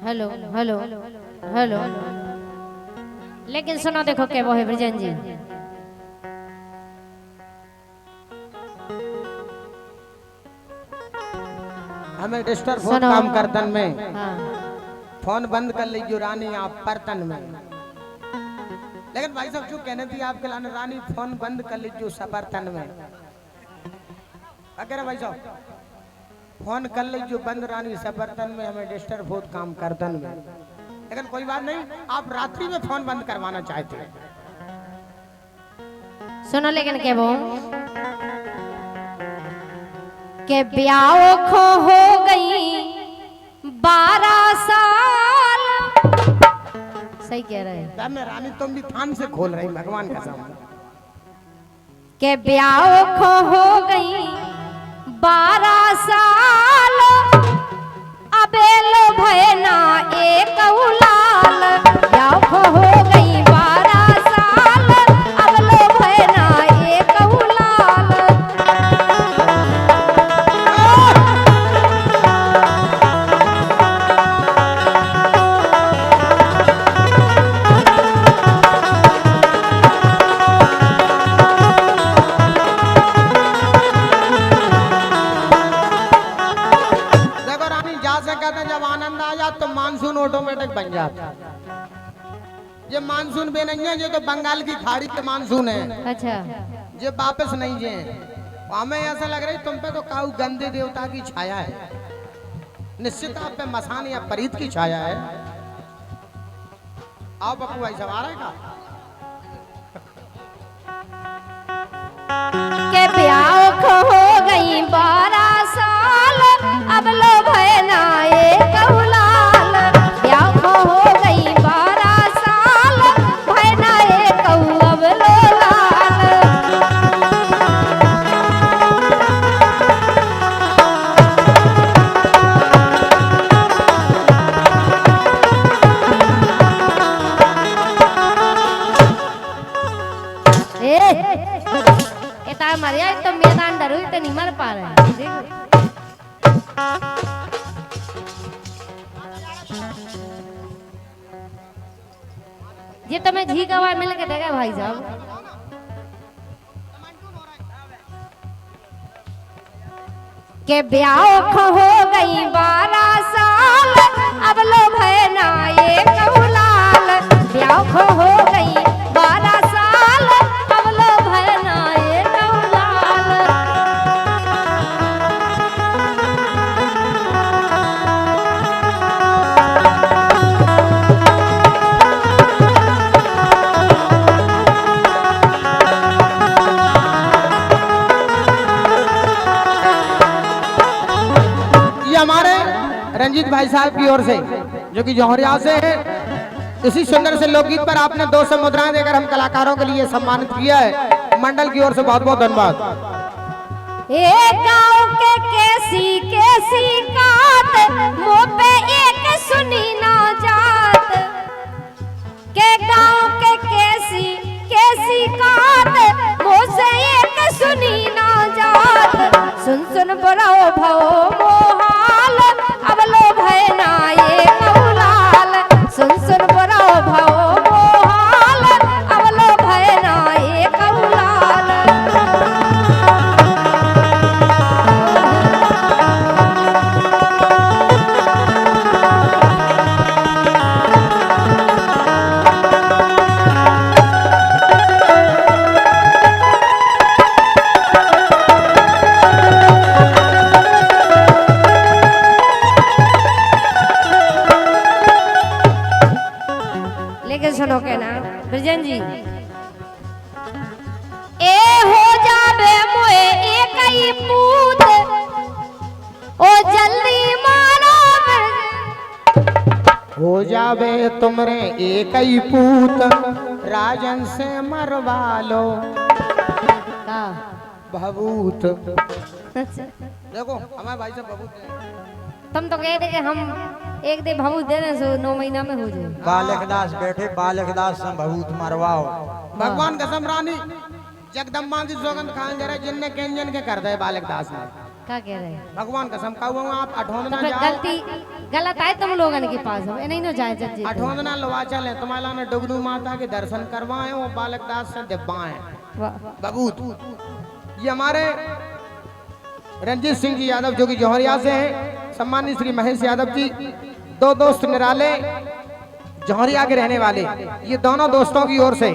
Hello hello hello. लेकिन सुनो देखो क्या वो है ब्रजन जी। हमें डिस्टर्ब बहुत काम करतन में। हाँ। फोन बंद कर लीजिए रानी आप बर्तन में। लेकिन भाई साहब जो कहने थी आपके लाने रानी फोन बंद कर लीजिए सब बर्तन में। अगर भाई साहब फोन कर लीजिए बंद रानी सब बर्तन में, हमें डिस्टर्ब बहुत काम करतन में। लेकिन कोई बात नहीं, आप रात्रि में फोन बंद करवाना चाहते हैं। सुनो लेकिन क्या वो के ब्याह खो हो गई 12 साल। सही कह रहे हैं मैं रानी तुम भी थान से खोल रही भगवान का सामने। के ब्याह खो हो गई 12 साल। अबे लो भैना एक उलाल। ब्याह खो हो गई 12 साल। अब लो भैना एक उलाल। जब आनंद आ जाता तो मानसून ऑटोमेटिक बन जाता। ये मानसून भी नहीं है, ये तो बंगाल की खाड़ी के मानसून है। अच्छा ये वापस नहीं है। हमें ऐसा लग रहा है तुम पे तो काऊ गंदे देवता की छाया है। निश्चित आप पे मसान या परीत की छाया है। आओ बप्पू भाई सब आ रहा है का? के ब्याह खो हो गई 12 साल। अब लो भैना एक उलाल। ब्याह खो हो गई 12 साल। भैना एक अब लो लाल। इतना मरिया तो मैदान डरू तो नहीं मर पा रहे। ये तुम्हें झी गवार मिल के देगा भाई साहब। के ब्याह खो हो गई 12 साल। अब लो भैना एक उलाल। ब्याह खो हो गई 12 साल। अब लो भैना एक उलाल। हमारे रंजीत भाई साहब की ओर से जो कि जौहरिया से है। इसी सुंदर से लोकगीत पर आपने 200 मुद्राएं देकर हम कलाकारों के लिए सम्मानित किया है। मंडल की ओर से बहुत बहुत धन्यवाद। एक गांव के कैसी कात मुँह पे एक सुनी ना जात। के गांव के कैसी कात मुँह से एक सुनी ना जात। सुन सुन बड़ो भव मोहाल। अब लो भैना एक उलाल। सुन सुन बड़ो भव मोहाल। अब लो भैना एक उलाल। लेकिन सुनो के ना ब्रजन जी। ए हो जाबे मोए एक ही पूत। ओ जल्दी मारो हो जावे तुमरे एक ही पूत। राजन से मरवा लो का भभूत। देखो हमारे भाई साहब भभूत तुम तो कह दे कि हम एक दे भावू दे रहे सो 9 महीना में हो जाए। बालकदास बैठे बालकदास से भभूत मरवाओ। भगवान कसम रानी जगदम्बा की सौगंध खान जरा जिनने केंजन के कर दे बालकदास ने। क्या कह रहे हैं? भगवान कसम का हुआ आप तो अठोंदना फिर जाओ गलती गलत आए तुम लोगन के पास हो नहीं नो जाए जज जी अठोंदना लवा चले तुम्हारा ने डुगनू माता के दर्शन करवाए वो बालक दास से दिब्बाएं बबूत। ये हमारे रंजीत सिंह जी यादव जो कि जौहरिया से हैं, सम्मानित श्री महेश यादव जी, दो दोस्त निराले जौहरिया के रहने वाले, ये दोनों दोस्तों की ओर से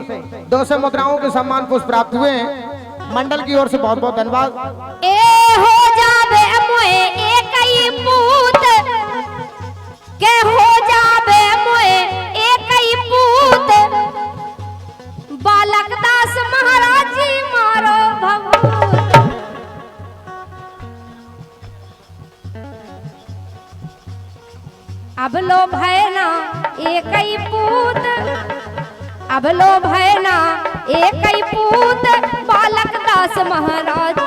200 मुद्राओं के सम्मान पुष्प प्राप्त हुए हैं। मंडल की ओर से बहुत बहुत धन्यवाद। ए हो जाबे मोए एक ही पूत के हो जाबे मोए एक ही पूत बालक दास महाराज जी मारो भभूत। अब लो भैना एक ही पूत अब लो भैना एक ही पूत बालक दास महाराज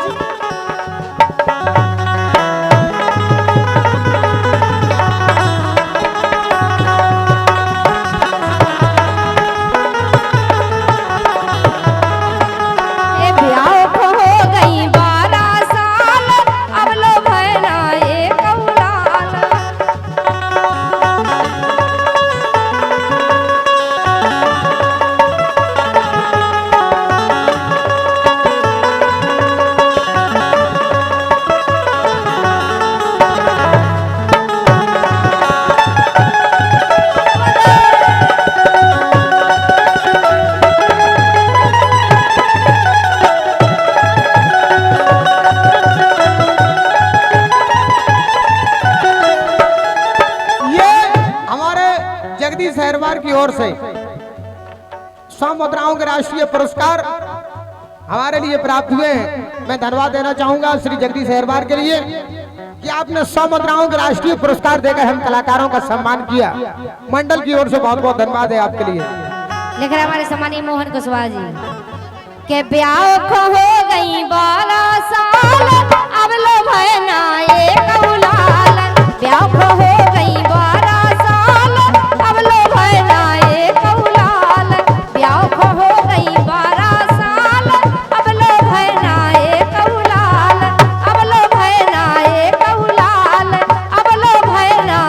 ए ब्याह को हो गई 12 साल अब लो भैना एक औलाद। जगदीश हैरवार की ओर से 100 मुद्राओं के राष्ट्रीय पुरस्कार हमारे लिए प्राप्त हुए हैं। मैं धन्यवाद देना चाहूंगा श्री जगदीश हैरवार के लिए कि आपने 100 मुद्राओं के राष्ट्रीय पुरस्कार देकर हम कलाकारों का सम्मान किया। मंडल की ओर से बहुत बहुत धन्यवाद है आपके लिए। लेकर हमारे सम्मानीय मोहन कुशवाहा जी के ब्याह को हो गई 12 साल अब लो भैना एक औलाद। ब्याह को हो गई 12 साल अब लो भैना एक औलाद। ब्याह को हो गई 12 साल अब लो भैना एक औलाद। अब लो भैना एक औलाद अब लो भैना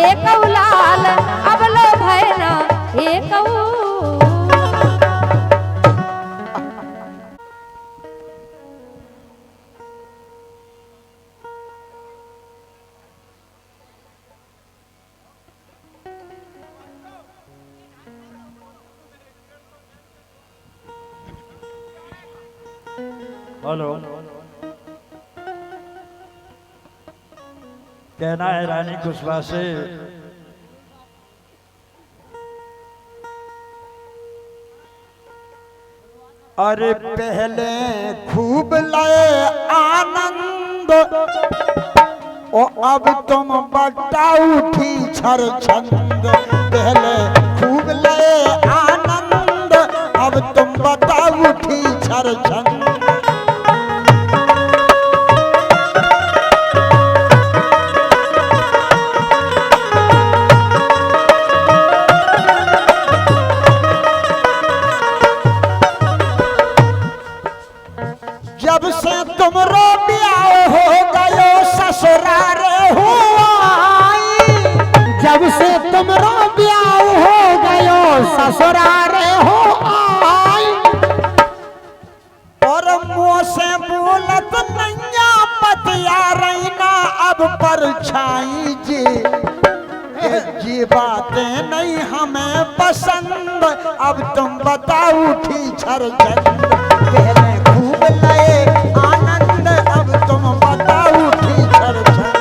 एक औलाद अब लो भैना एक औलाद। हेलो कहना है रानी कुशवाहा से अरे पहले खूब लाए आनंद ओ अब तुम बटा उठी छर छंद। पहले खूब लाए आनंद अब तुम बटा उठी छर छंद। जब से तुमरो ब्याह हो गयो ससुराल हो आई। जब से तुमरो ब्याह हो गयो ससुराल हो आई। और मुँह से बोलत नैया पतिया रहीना अब परछाई जी बातें नहीं हमें पसंद अब तुम बताओ उठी छर छंद। पहले खूब लाए आनंद अब तुम बताओ उठी छर छंद।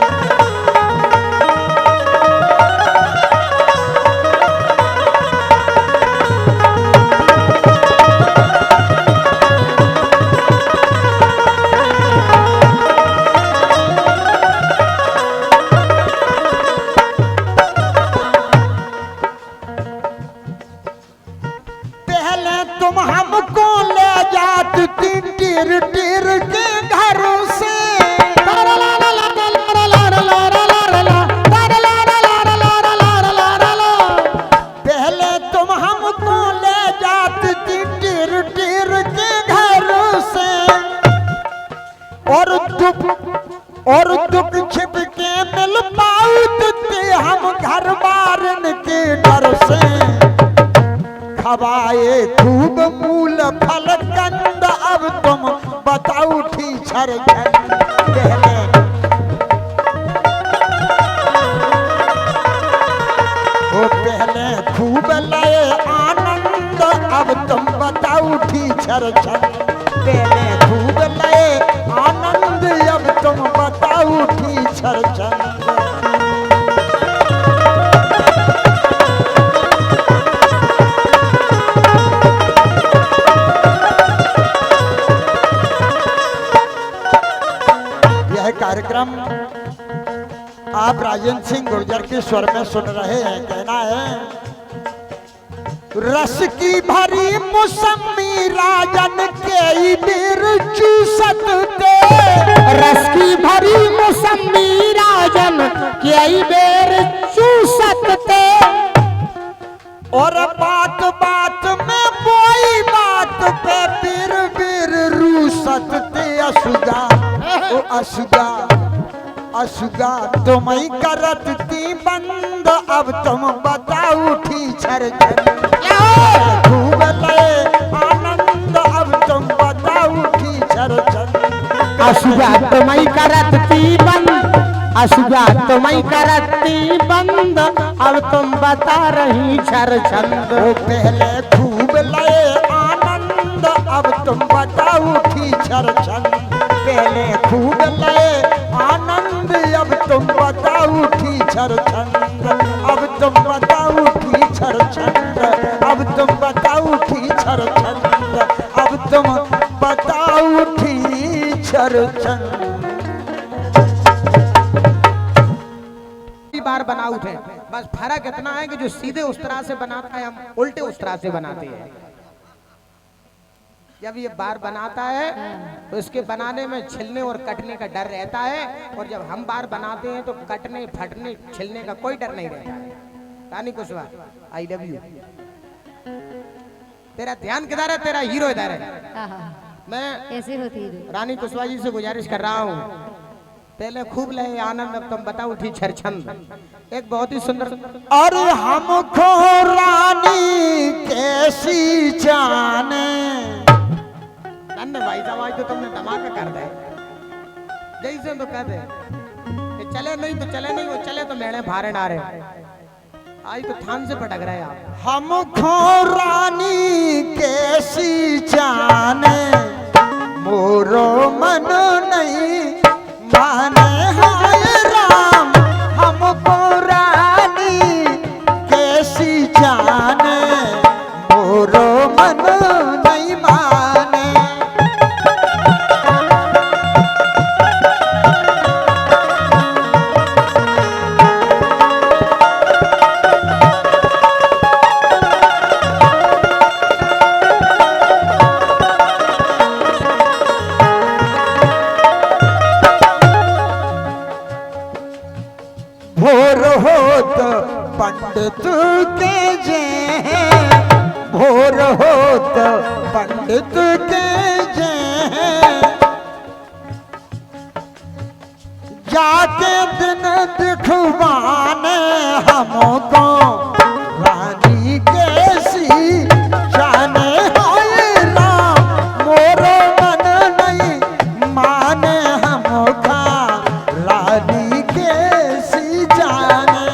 तुम हमको ले जात टीर टीर और दुख छिप के मिल पाते हम घर बारन के डर से खवाए खूब मूल फल कंद अब तुम बताओ ठीछर पहले वो पहले खूब लए आनंद अब तुम बताओ ठीछर पहले खूब लए आनंद अब तुम बताओ ठीछर यह कार्यक्रम आप राजेंद्र सिंह गुर्जर के स्वर में सुन रहे हैं। कहना है रस की भरी मौसमी राजन के बीर चूसत ते रस की भरी मौसमी राजन के बेर चूसत ते और बात बात में कोई बात पे बीर बीर रूसत ते असुगा ओ असुगा असुगा तुम्हें करत ती बंद अब तुम बताओ ठीछर खूब लए आनंद अब तुम बताओ ठीछर असुगा तुम्हें करत ती बंद असुगा तुम्हें करत ती बंद अब तुम बता रही छर छंद वो पहले खूब लए आनंद अब तुम बताओ ठीछर पहले खूब लए आनंद अब तुम बताओ ठीछर अब तुम बताओ ठीछर अब तुम बताओ ठीछर अब तुम बताओ ठीछर बार बना उठे। बस फर्क इतना है कि जो सीधे उस तरह से बनाता है हम उल्टे उस तरह से बनाते हैं। जब ये बार बनाता है तो इसके बनाने में छिलने और कटने का डर रहता है, और जब हम बार बनाते हैं तो कटने फटने छिलने का कोई डर नहीं रहता है। रानी कुशवाहा आई लव यू। तेरा ध्यान किधर है? तेरा हीरो इधर है। मैं कैसे होती है रानी कुशवाहा जी से गुजारिश कर रहा हूँ, पहले खूब लहे आनंद अब तुम बताओ ठीछर छंद। एक बहुत ही सुंदर और हमको रानी कैसी जाने भाई साहब आज तो तुमने धमाका कर दे जैसे तो कह दे कि चले नहीं तो चले नहीं, वो चले तो मेरे भारे नारे। आज तो थान से पटक रहे आप। हमको रानी कैसी जाने मोरो मन नहीं माने हाय राम हमको रानी कैसी जाने मोरो मन नहीं माने। भोर होत पंडित के जे भोर होत पंडित के जे जाके दिन दिखवाने हमको रानी कैसी जाने हाय राम मोरो मन नहीं माने हमका रानी कैसी जाने।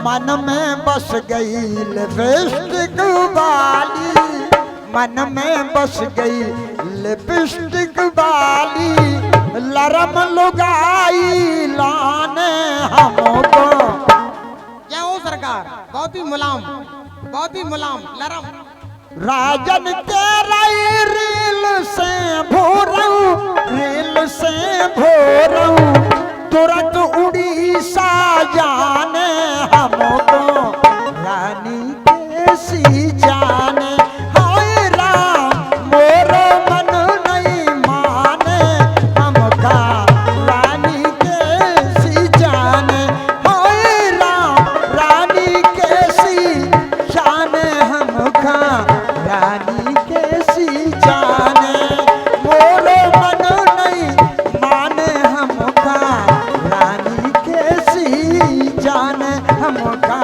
मन में बस गई लिपस्टिक वाली मन में बस गई लिपस्टिक वाली लरम लुगाई लाने हमको बहुत ही मुलायम, बहुत ही मुलायम, नरम। राजन के रई रील से भोरऊ, रील से भोरऊ, तुरंत उड़ीसा जाने हमको रानी कैसी जाने। हाय राम मोरो मन नहीं माने, हमका रानी कैसी जाने। हाय राम रानी कैसी जाने, हमका रानी कैसी जाने। मोरो मन नहीं माने, हमका रानी कैसी जाने, हमका